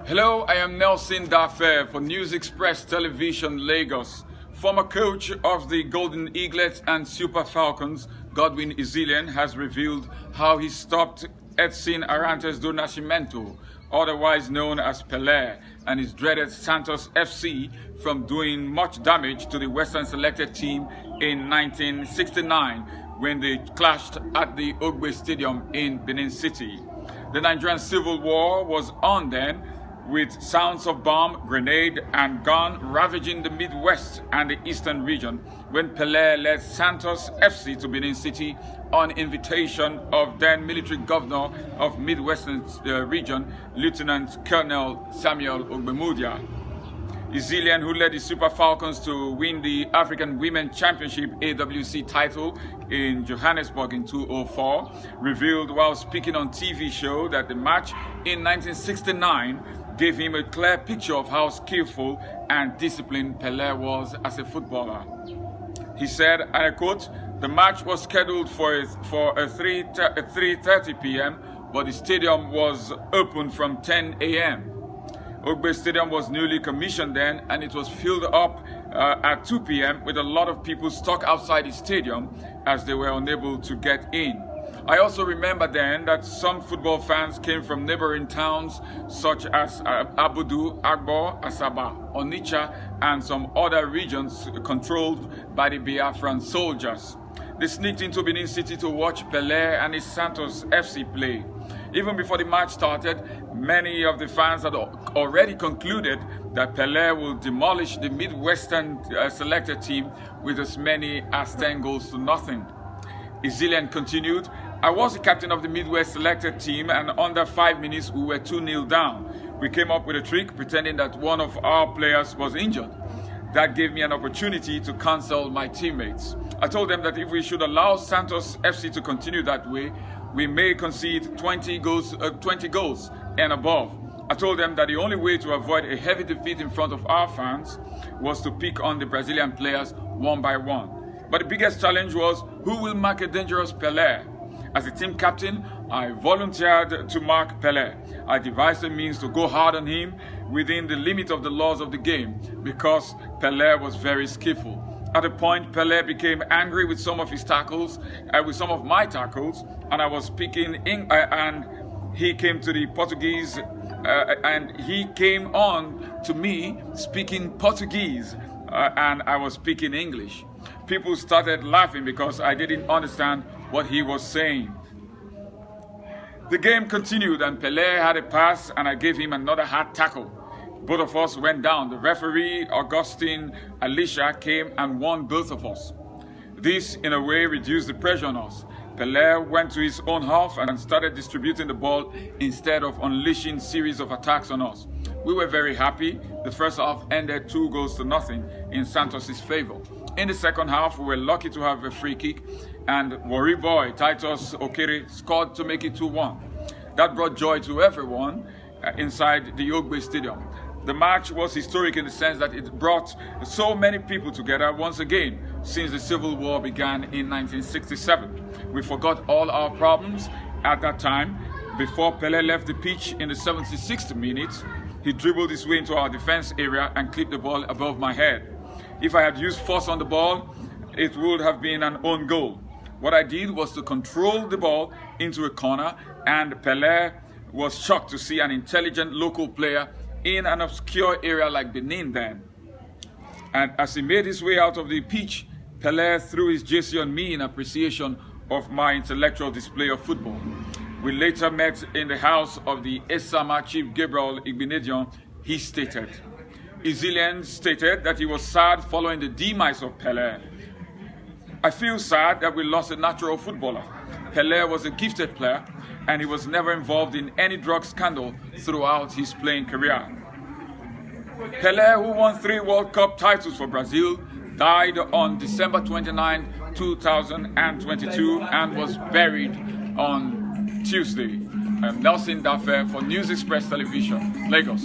Hello, I am Nelson Dafe for News Express Television, Lagos. Former coach of the Golden Eaglets and Super Falcons, Godwin Izilien, has revealed how he stopped Edson Arantes do Nascimento, otherwise known as Pele, and his dreaded Santos FC from doing much damage to the Western selected team in 1969 when they clashed at the Ogbe Stadium in Benin City. The Nigerian Civil War was on then, with sounds of bomb, grenade and gun ravaging the Midwest and the Eastern region when Pele led Santos FC to Benin City on invitation of then military governor of Midwestern region, Lieutenant Colonel Samuel Ogbemudia. Izilien, who led the Super Falcons to win the African Women Championship AWC title in Johannesburg in 2004, revealed while speaking on TV show that the match in 1969 gave him a clear picture of how skillful and disciplined Pele was as a footballer. He said, and I quote, "The match was scheduled for 3:30 p.m., but the stadium was open from 10 a.m. Ogbe Stadium was newly commissioned then, and it was filled up at 2 p.m. with a lot of people stuck outside the stadium as they were unable to get in. I also remember then that some football fans came from neighboring towns such as Abudu, Agbo, Asaba, Onitsha, and some other regions controlled by the Biafran soldiers. They sneaked into Benin City to watch Pele and his Santos FC play. Even before the match started, many of the fans had already concluded that Pele will demolish the Midwestern selected team with as many as 10 goals to nothing. Izilien continued, "I was the captain of the Midwest selected team, and under 5 minutes we were 2-0 down. We came up with a trick pretending that one of our players was injured. That gave me an opportunity to counsel my teammates. I told them that if we should allow Santos FC to continue that way, we may concede 20 goals and above. I told them that the only way to avoid a heavy defeat in front of our fans was to pick on the Brazilian players one by one. But the biggest challenge was, who will mark a dangerous Pele? As a team captain, I volunteered to mark Pele. I devised a means to go hard on him within the limit of the laws of the game because Pele was very skillful. At a point, Pele became angry with some of his tackles, with some of my tackles, and I was speaking and he came to the Portuguese, and he came on to me speaking Portuguese, and I was speaking English. People started laughing because I didn't understand what he was saying. The game continued and Pele had a pass and I gave him another hard tackle. Both of us went down. The referee, Augustine Alicia, came and warned both of us. This, in a way, reduced the pressure on us. Pele went to his own half and started distributing the ball instead of unleashing series of attacks on us. We were very happy. The first half ended 2 goals to nothing in Santos' favor. In the second half, we were lucky to have a free kick, and Warri boy Titus Okere scored to make it 2-1. That brought joy to everyone inside the Ogbe Stadium. The match was historic in the sense that it brought so many people together once again since the Civil War began in 1967. We forgot all our problems at that time. Before Pele left the pitch in the 76th minute, he dribbled his way into our defense area and clipped the ball above my head. If I had used force on the ball, it would have been an own goal. What I did was to control the ball into a corner, and Pele was shocked to see an intelligent local player in an obscure area like Benin then. And as he made his way out of the pitch, Pele threw his jersey on me in appreciation of my intellectual display of football. We later met in the house of the Esama Chief Gabriel Igbenedion. He stated, Izilien stated that he was sad following the demise of Pele. I feel sad that we lost a natural footballer. Pele was a gifted player and he was never involved in any drug scandal throughout his playing career. Pele, who won 3 World Cup titles for Brazil, died on December 29, 2022 and was buried on Tuesday. I'm Nelson Dafe for News Express Television, Lagos.